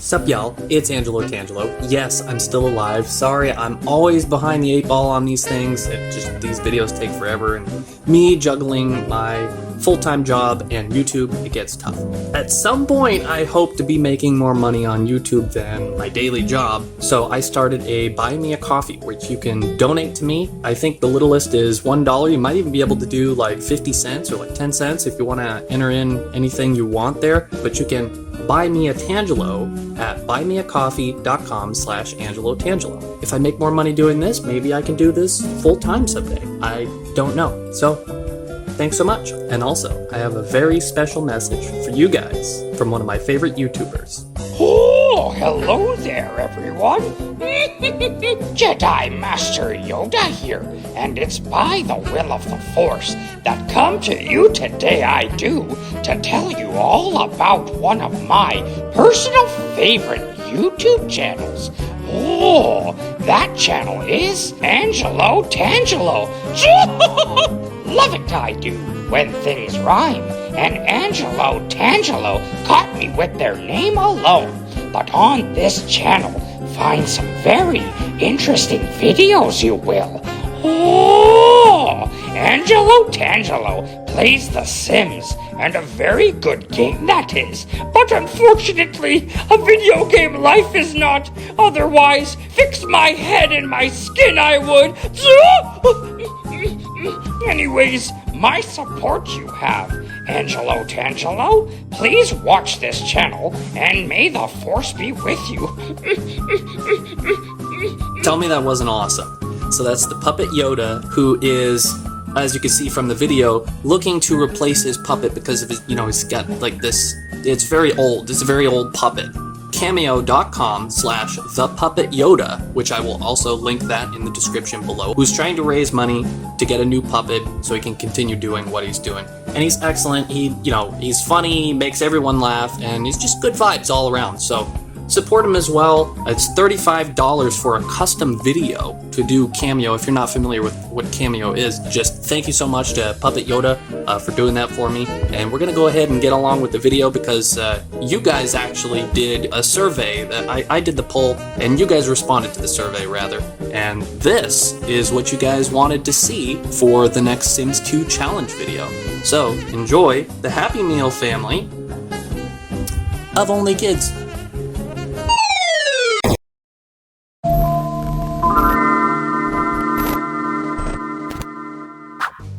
Sup y'all, it's AngeloTangelo. Yes, I'm still alive. Sorry, I'm always behind the 8 ball on these things. These videos take forever, and me juggling my full-time job and YouTube, it gets tough. At some point, I hope to be making more money on YouTube than my daily job, so I started a Buy Me a Coffee, which you can donate to me. I think the littlest is $1. You might even be able to do like 50 cents or like 10 cents if you want to enter in anything you want there, but you can buy me a Tangelo at buymeacoffee.com/AngeloTangelo. If I make more money doing this, maybe I can do this full-time someday. I don't know. So, thanks so much. And also, I have a very special message for you guys from one of my favorite YouTubers. Oh, hello there, everyone. Jedi Master Yoda here, and it's by the will of the Force that come to you today I do to tell you all about one of my personal favorite YouTube channels. Oh, that channel is AngeloTangelo. Love it I do when things rhyme, and AngeloTangelo caught me with their name alone. But on this channel, find some very interesting videos, you will. Oh, AngeloTangelo plays The Sims, and a very good game that is. But unfortunately, a video game life is not. Otherwise, fix my head and my skin I would. Anyways, my support you have. AngeloTangelo, please watch this channel, and may the Force be with you. Tell me that wasn't awesome. So that's the Puppet Yoda, who is, as you can see from the video, looking to replace his puppet because of his, he's got like this, it's very old, it's a very old puppet. Cameo.com/thepuppetyoda, which I will also link that in the description below, who's trying to raise money to get a new puppet so he can continue doing what he's doing. And he's excellent, he's funny, he makes everyone laugh, and he's just good vibes all around, so support him as well. It's $35 for a custom video to do Cameo. If you're not familiar with what Cameo is, just thank you so much to Puppet Yoda for doing that for me. And we're going to go ahead and get along with the video because you guys actually did a survey. That I did the poll, and you guys responded to the survey, rather. And this is what you guys wanted to see for the next Sims 2 challenge video. So, enjoy the Happy Meal family of only kids.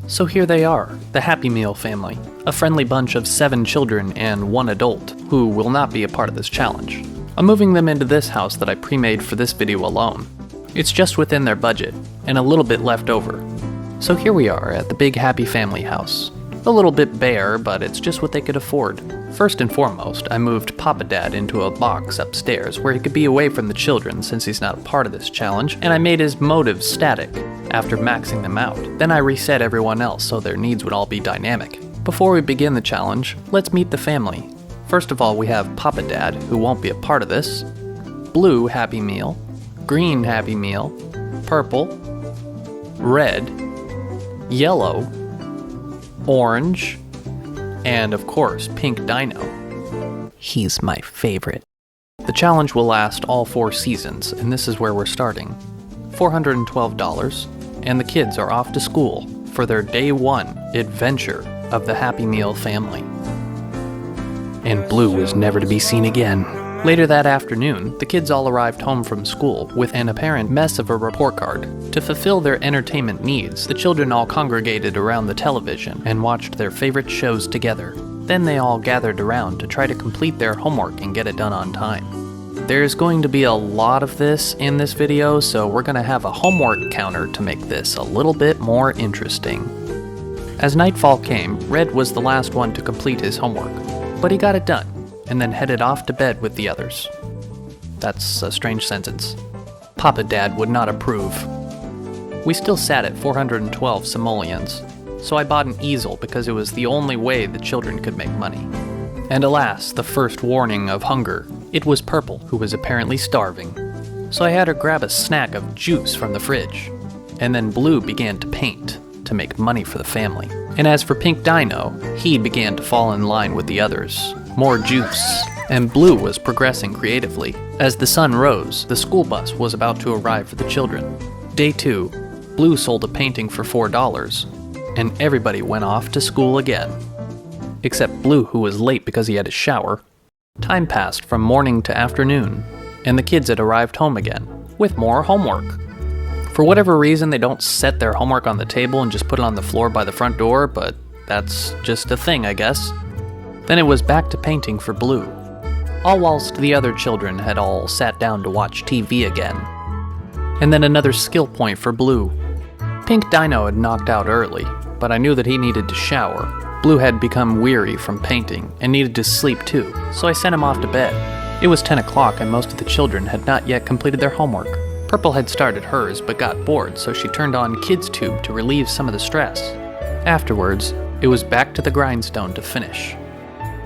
So here they are, the Happy Meal family, a friendly bunch of 7 children and 1 adult, who will not be a part of this challenge. I'm moving them into this house that I pre-made for this video alone. It's just within their budget, and a little bit left over. So here we are at the big happy family house. A little bit bare, but it's just what they could afford. First and foremost, I moved Papa Dad into a box upstairs where he could be away from the children since he's not a part of this challenge, and I made his motives static after maxing them out. Then I reset everyone else so their needs would all be dynamic. Before we begin the challenge, let's meet the family. First of all, we have Papa Dad, who won't be a part of this, Blue Happy Meal, Green Happy Meal, Purple, Red, Yellow, Orange, and of course, Pink Dino. He's my favorite. The challenge will last all 4 seasons, and this is where we're starting. $412, and the kids are off to school for their day 1 adventure of the Happy Meal family. And Blue was never to be seen again. Later that afternoon, the kids all arrived home from school with an apparent mess of a report card. To fulfill their entertainment needs, the children all congregated around the television and watched their favorite shows together. Then they all gathered around to try to complete their homework and get it done on time. There's going to be a lot of this in this video, so we're going to have a homework counter to make this a little bit more interesting. As nightfall came, Red was the last one to complete his homework, but he got it done, and then headed off to bed with the others. That's a strange sentence. Papa Dad would not approve. We still sat at 412 simoleons, so I bought an easel because it was the only way the children could make money. And alas, the first warning of hunger. It was Purple, who was apparently starving. So I had her grab a snack of juice from the fridge. And then Blue began to paint to make money for the family. And as for Pink Dino, he began to fall in line with the others. More juice, and Blue was progressing creatively. As the sun rose, the school bus was about to arrive for the children. Day 2, Blue sold a painting for $4, and everybody went off to school again. Except Blue, who was late because he had a shower. Time passed from morning to afternoon, and the kids had arrived home again, with more homework. For whatever reason, they don't set their homework on the table and just put it on the floor by the front door, but that's just a thing, I guess. Then it was back to painting for Blue, all whilst the other children had all sat down to watch TV again. And then another skill point for Blue. Pink Dino had knocked out early, but I knew that he needed to shower. Blue had become weary from painting and needed to sleep too, so I sent him off to bed. It was 10 o'clock and most of the children had not yet completed their homework. Purple had started hers but got bored, so she turned on Kids Tube to relieve some of the stress. Afterwards, it was back to the grindstone to finish.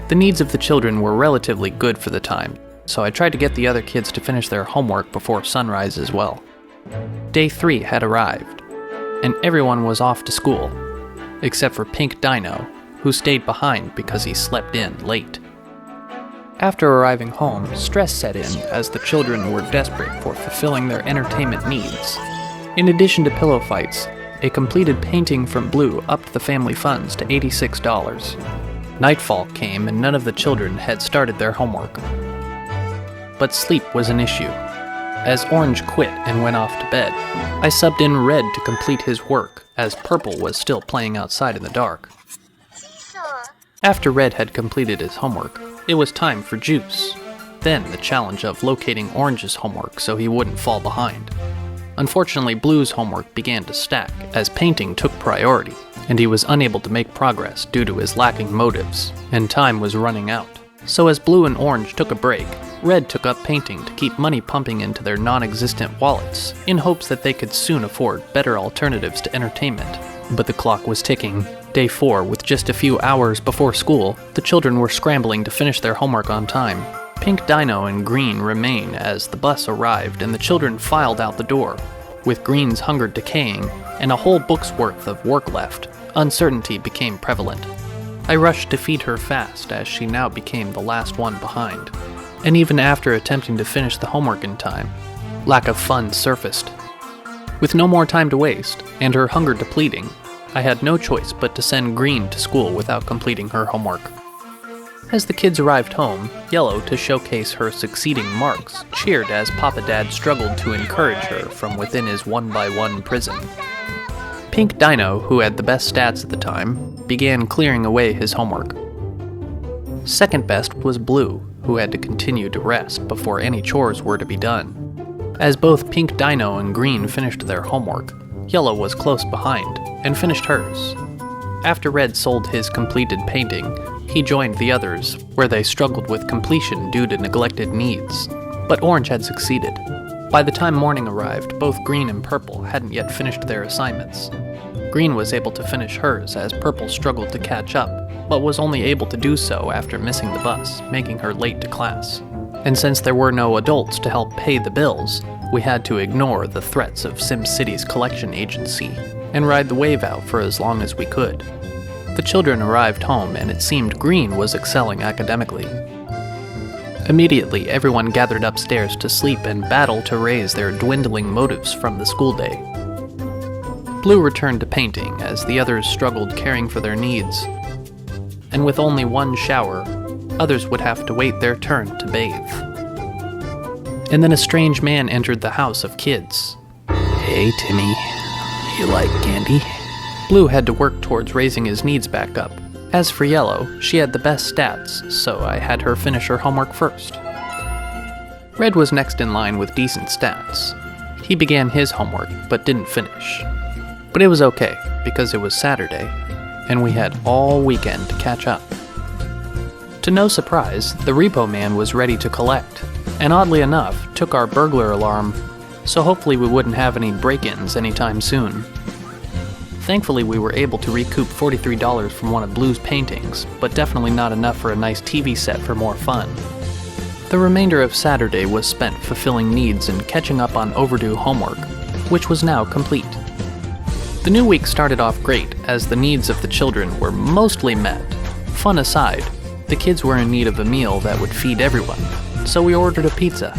The needs of the children were relatively good for the time, so I tried to get the other kids to finish their homework before sunrise as well. Day 3 had arrived, and everyone was off to school, except for Pink Dino, who stayed behind because he slept in late. After arriving home, stress set in as the children were desperate for fulfilling their entertainment needs. In addition to pillow fights, a completed painting from Blue upped the family funds to $86. Nightfall came and none of the children had started their homework. But sleep was an issue. As Orange quit and went off to bed, I subbed in Red to complete his work, as Purple was still playing outside in the dark. After Red had completed his homework, it was time for Juice. Then the challenge of locating Orange's homework so he wouldn't fall behind. Unfortunately, Blue's homework began to stack, as painting took priority, and he was unable to make progress due to his lacking motives, and time was running out. So as Blue and Orange took a break, Red took up painting to keep money pumping into their non-existent wallets, in hopes that they could soon afford better alternatives to entertainment. But the clock was ticking. Day 4, with just a few hours before school, the children were scrambling to finish their homework on time. Pink Dino and Green remained as the bus arrived and the children filed out the door. With Green's hunger decaying and a whole book's worth of work left, uncertainty became prevalent. I rushed to feed her fast as she now became the last one behind. And even after attempting to finish the homework in time, lack of fun surfaced. With no more time to waste, and her hunger depleting, I had no choice but to send Green to school without completing her homework. As the kids arrived home, Yellow, to showcase her succeeding marks, cheered as Papa Dad struggled to encourage her from within his 1x1 prison. Pink Dino, who had the best stats at the time, began clearing away his homework. Second best was Blue, who had to continue to rest before any chores were to be done. As both Pink Dino and Green finished their homework, Yellow was close behind, and finished hers. After Red sold his completed painting, he joined the others, where they struggled with completion due to neglected needs. But Orange had succeeded. By the time morning arrived, both Green and Purple hadn't yet finished their assignments. Green was able to finish hers as Purple struggled to catch up, but was only able to do so after missing the bus, making her late to class. And since there were no adults to help pay the bills, we had to ignore the threats of SimCity's collection agency and ride the wave out for as long as we could. The children arrived home and it seemed Green was excelling academically. Immediately, everyone gathered upstairs to sleep and battle to raise their dwindling motives from the school day. Blue returned to painting as the others struggled caring for their needs. And with only one shower, others would have to wait their turn to bathe. And then a strange man entered the house of kids. "Hey, Timmy, you like candy?" Blue had to work towards raising his needs back up. As for Yellow, she had the best stats, so I had her finish her homework first. Red was next in line with decent stats. He began his homework, but didn't finish. But it was okay, because it was Saturday, and we had all weekend to catch up. To no surprise, the Repo man was ready to collect, and oddly enough, took our burglar alarm, so hopefully we wouldn't have any break-ins anytime soon. Thankfully, we were able to recoup $43 from one of Blue's paintings, but definitely not enough for a nice TV set for more fun. The remainder of Saturday was spent fulfilling needs and catching up on overdue homework, which was now complete. The new week started off great, as the needs of the children were mostly met. Fun aside, The kids were in need of a meal that would feed everyone, so we ordered a pizza.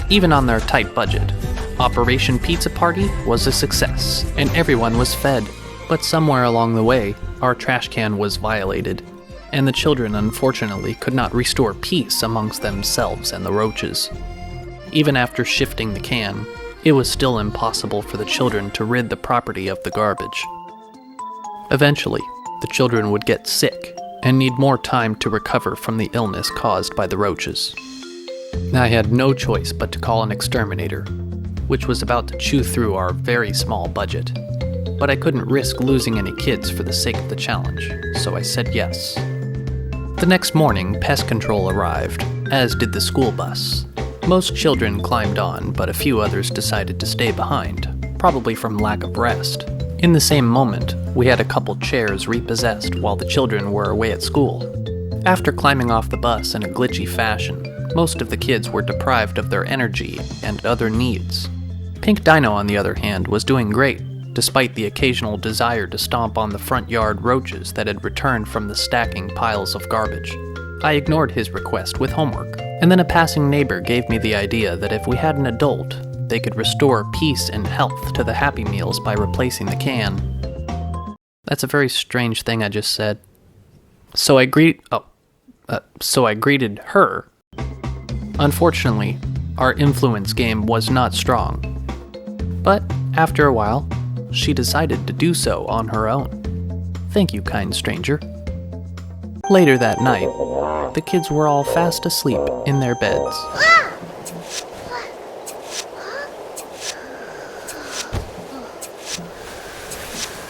Even on their tight budget, Operation Pizza Party was a success, and everyone was fed. But somewhere along the way, our trash can was violated, and the children unfortunately could not restore peace amongst themselves and the roaches. Even after shifting the can, it was still impossible for the children to rid the property of the garbage. Eventually, the children would get sick and need more time to recover from the illness caused by the roaches. I had no choice but to call an exterminator, which was about to chew through our very small budget. But I couldn't risk losing any kids for the sake of the challenge, so I said yes. The next morning, pest control arrived, as did the school bus. Most children climbed on, but a few others decided to stay behind, probably from lack of rest. In the same moment, we had a couple chairs repossessed while the children were away at school. After climbing off the bus in a glitchy fashion, most of the kids were deprived of their energy and other needs. Pink Dino, on the other hand, was doing great, despite the occasional desire to stomp on the front yard roaches that had returned from the stacking piles of garbage. I ignored his request with homework, and then a passing neighbor gave me the idea that if we had an adult, they could restore peace and health to the Happy Meals by replacing the can. That's a very strange thing I just said. So I greeted her. Unfortunately, our influence game was not strong. But after a while, she decided to do so on her own. Thank you, kind stranger. Later that night, the kids were all fast asleep in their beds.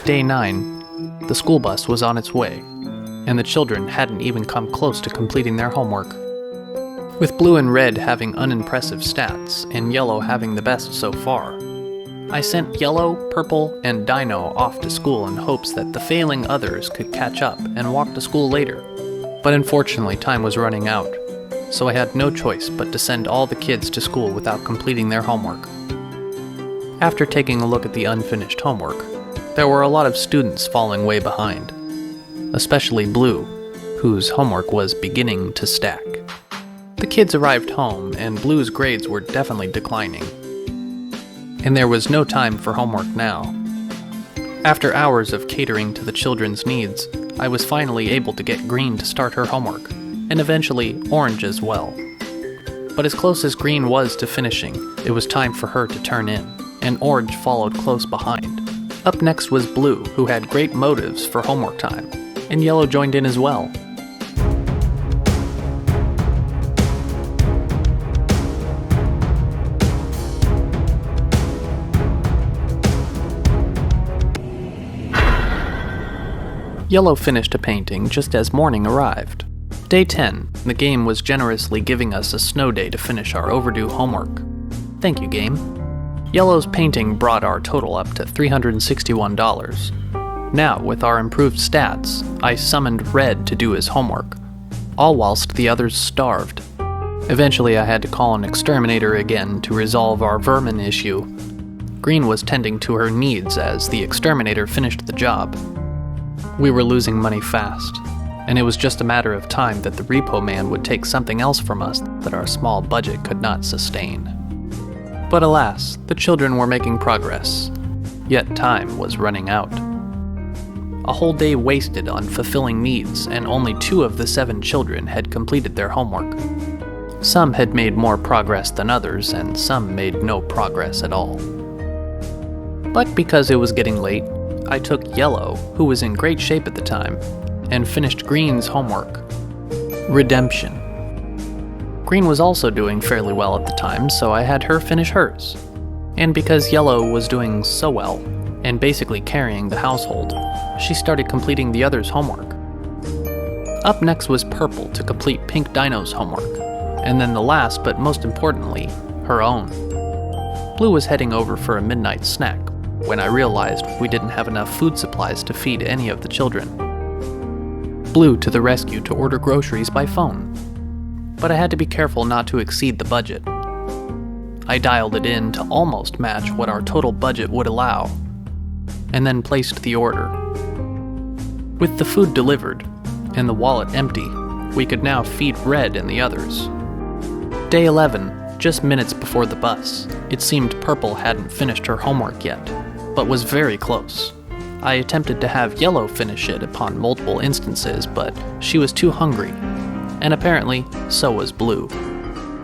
Day 9, the school bus was on its way, and the children hadn't even come close to completing their homework. With Blue and Red having unimpressive stats, and Yellow having the best so far, I sent Yellow, Purple, and Dino off to school in hopes that the failing others could catch up and walk to school later. But unfortunately, time was running out, so I had no choice but to send all the kids to school without completing their homework. After taking a look at the unfinished homework, there were a lot of students falling way behind, especially Blue, whose homework was beginning to stack. The kids arrived home, and Blue's grades were definitely declining. And there was no time for homework now. After hours of catering to the children's needs, I was finally able to get Green to start her homework, and eventually Orange as well. But as close as Green was to finishing, it was time for her to turn in, and Orange followed close behind. Up next was Blue, who had great motives for homework time, and Yellow joined in as well. Yellow finished a painting just as morning arrived. Day 10, the game was generously giving us a snow day to finish our overdue homework. Thank you, game. Yellow's painting brought our total up to $361. Now, with our improved stats, I summoned Red to do his homework, all whilst the others starved. Eventually, I had to call an exterminator again to resolve our vermin issue. Green was tending to her needs as the exterminator finished the job. We were losing money fast, and it was just a matter of time that the Repo man would take something else from us that our small budget could not sustain. But alas, the children were making progress, yet time was running out. A whole day wasted on fulfilling needs, and only 2 of the 7 children had completed their homework. Some had made more progress than others, and some made no progress at all. But because it was getting late, I took Yellow, who was in great shape at the time, and finished Green's homework. Redemption. Green was also doing fairly well at the time, so I had her finish hers. And because Yellow was doing so well, and basically carrying the household, she started completing the others' homework. Up next was Purple to complete Pink Dino's homework, and then the last, but most importantly, her own. Blue was heading over for a midnight snack when I realized we didn't have enough food supplies to feed any of the children. Blue to the rescue to order groceries by phone. But I had to be careful not to exceed the budget. I dialed it in to almost match what our total budget would allow, and then placed the order. With the food delivered, and the wallet empty, we could now feed Red and the others. Day 11, just minutes before the bus, it seemed Purple hadn't finished her homework yet, but was very close. I attempted to have Yellow finish it upon multiple instances, but she was too hungry, and apparently, so was Blue.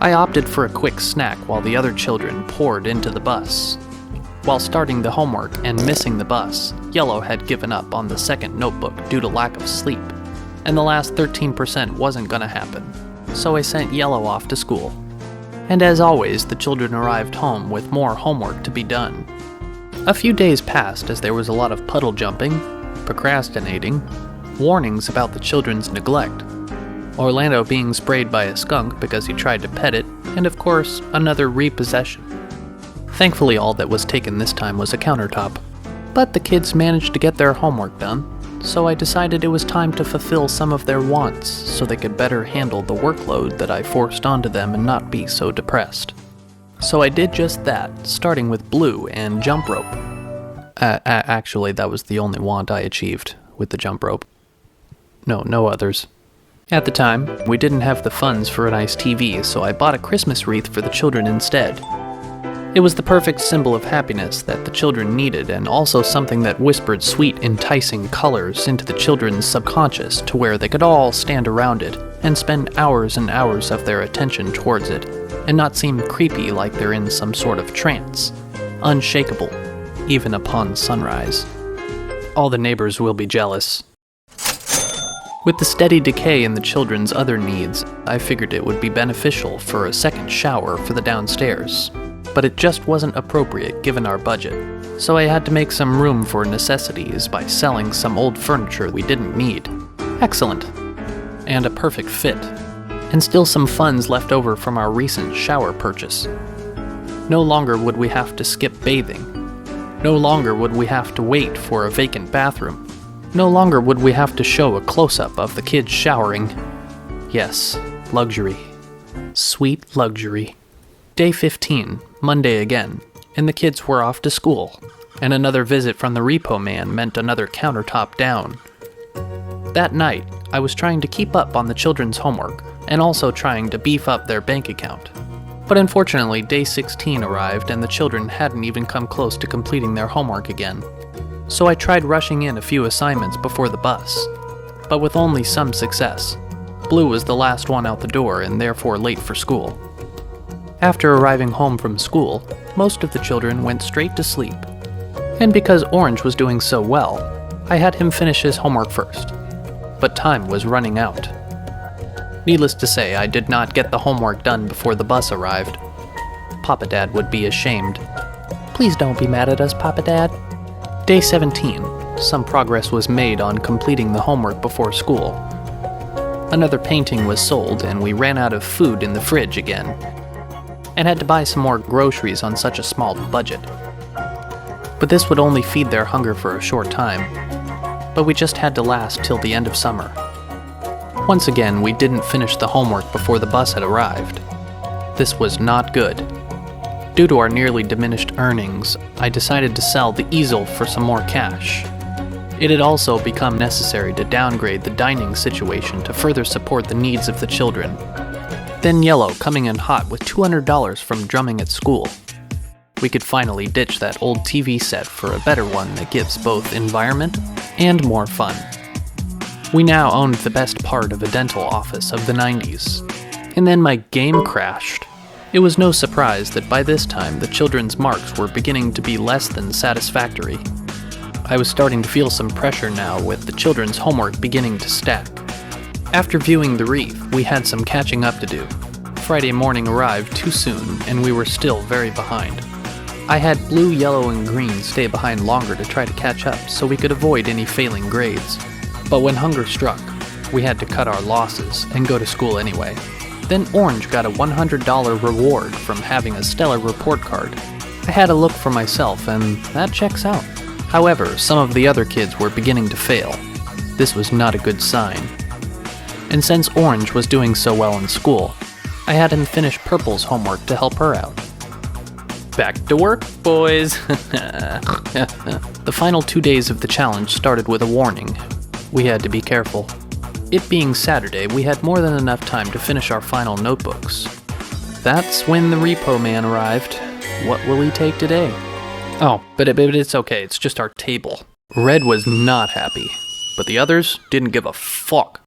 I opted for a quick snack while the other children poured into the bus. While starting the homework and missing the bus, Yellow had given up on the second notebook due to lack of sleep, and the last 13% wasn't gonna happen, so I sent Yellow off to school. And as always, the children arrived home with more homework to be done. A few days passed as there was a lot of puddle jumping, procrastinating, warnings about the children's neglect, Orlando being sprayed by a skunk because he tried to pet it, and of course, another repossession. Thankfully, all that was taken this time was a countertop. But the kids managed to get their homework done, so I decided it was time to fulfill some of their wants so they could better handle the workload that I forced onto them and not be so depressed. So I did just that, starting with Blue and jump rope. Actually, that was the only want I achieved with the jump rope. No others. At the time, we didn't have the funds for a nice TV, so I bought a Christmas wreath for the children instead. It was the perfect symbol of happiness that the children needed, and also something that whispered sweet, enticing colors into the children's subconscious to where they could all stand around it and spend hours and hours of their attention towards it, and not seem creepy like they're in some sort of trance, unshakable, even upon sunrise. All the neighbors will be jealous. With the steady decay in the children's other needs, I figured it would be beneficial for a second shower for the downstairs, but it just wasn't appropriate given our budget, so I had to make some room for necessities by selling some old furniture we didn't need. Excellent. And a perfect fit. And still some funds left over from our recent shower purchase. No longer would we have to skip bathing. No longer would we have to wait for a vacant bathroom. No longer would we have to show a close-up of the kids showering. Yes, luxury. Sweet luxury. Day 15, Monday again, and the kids were off to school, and another visit from the Repo man meant another countertop down. That night, I was trying to keep up on the children's homework, and also trying to beef up their bank account. But unfortunately, day 16 arrived and the children hadn't even come close to completing their homework again. So I tried rushing in a few assignments before the bus, but with only some success. Blue was the last one out the door and therefore late for school. After arriving home from school, most of the children went straight to sleep. And because Orange was doing so well, I had him finish his homework first. But time was running out. Needless to say, I did not get the homework done before the bus arrived. Papa Dad would be ashamed. Please don't be mad at us, Papa Dad. Day 17, some progress was made on completing the homework before school. Another painting was sold, and we ran out of food in the fridge again, and had to buy some more groceries on such a small budget. But this would only feed their hunger for a short time, but we just had to last till the end of summer. Once again, we didn't finish the homework before the bus had arrived. This was not good. Due to our nearly diminished earnings, I decided to sell the easel for some more cash. It had also become necessary to downgrade the dining situation to further support the needs of the children. Then Yellow coming in hot with $200 from drumming at school. We could finally ditch that old TV set for a better one that gives both environment and more fun. We now owned the best part of a dental office of the 90s. And then my game crashed. It was no surprise that by this time the children's marks were beginning to be less than satisfactory. I was starting to feel some pressure now with the children's homework beginning to stack. After viewing the wreath, we had some catching up to do. Friday morning arrived too soon, and we were still very behind. I had blue, yellow, and green stay behind longer to try to catch up so we could avoid any failing grades. But when hunger struck, we had to cut our losses and go to school anyway. Then Orange got a $100 reward from having a stellar report card. I had a look for myself, and that checks out. However, some of the other kids were beginning to fail. This was not a good sign. And since Orange was doing so well in school, I had him finish Purple's homework to help her out. Back to work, boys! The final 2 days of the challenge started with a warning. We had to be careful. it being Saturday, we had more than enough time to finish our final notebooks. That's when the Repo man arrived. What will he take today? Oh, but it's okay, it's just our table. Red was not happy, but the others didn't give a fuck.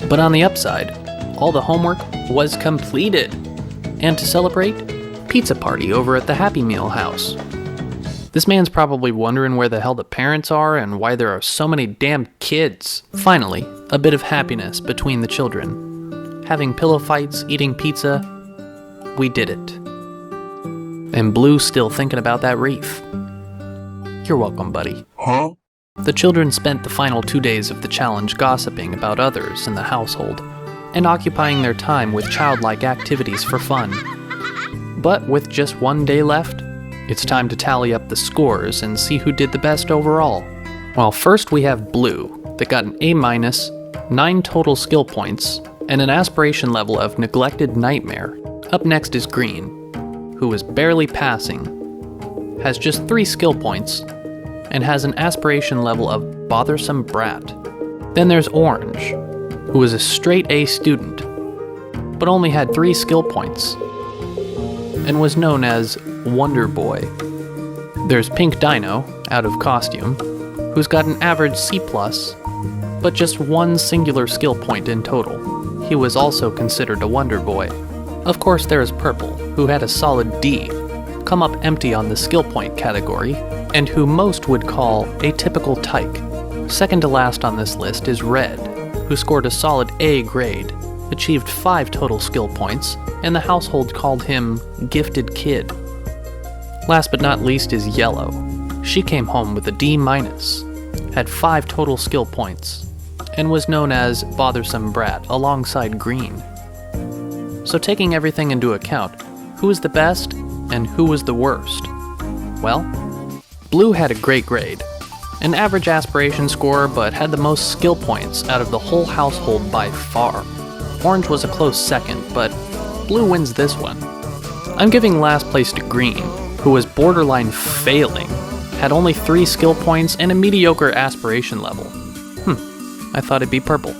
But on the upside, all the homework was completed. And to celebrate, pizza party over at the Happy Meal house. This man's probably wondering where the hell the parents are and why there are so many damn kids. Finally, a bit of happiness between the children. Having pillow fights, eating pizza, we did it. And Blue's still thinking about that reef. You're welcome, buddy. Huh? The children spent the final 2 days of the challenge gossiping about others in the household and occupying their time with childlike activities for fun. But with just 1 day left, it's time to tally up the scores and see who did the best overall. Well, first we have Blue, that got an A-, 9 total skill points, and an aspiration level of Neglected Nightmare. Up next is Green, who is barely passing, has just 3 skill points, and has an aspiration level of Bothersome Brat. Then there's Orange, who is a straight A student, but only had 3 skill points, and was known as Wonder Boy. There's Pink Dino, out of costume, who's got an average C+, but just 1 singular skill point in total. He was also considered a Wonder Boy. Of course, there is Purple, who had a solid D, come up empty on the skill point category, and who most would call a typical tyke. Second to last on this list is Red, who scored a solid A grade, achieved 5 total skill points, and the household called him Gifted Kid. Last but not least is Yellow. She came home with a D-, had 5 total skill points, and was known as Bothersome Brat alongside Green. So taking everything into account, who was the best and who was the worst? Well, Blue had a great grade, an average aspiration score, but had the most skill points out of the whole household by far. Orange was a close second, but Blue wins this one. I'm giving last place to Green, who was borderline failing, had only 3 skill points and a mediocre aspiration level. I thought it'd be Purple.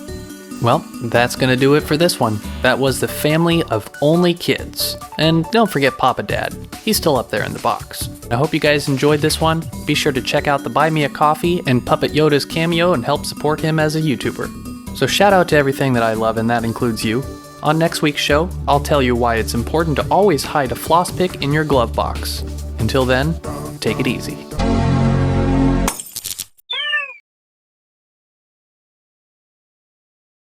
Well, that's gonna do it for this one. That was the family of only kids. And don't forget Papa Dad. He's still up there in the box. I hope you guys enjoyed this one. Be sure to check out the Buy Me a Coffee and Puppet Yoda's Cameo and help support him as a YouTuber. So shout out to everything that I love, and that includes you. On next week's show, I'll tell you why it's important to always hide a floss pick in your glove box. Until then, take it easy.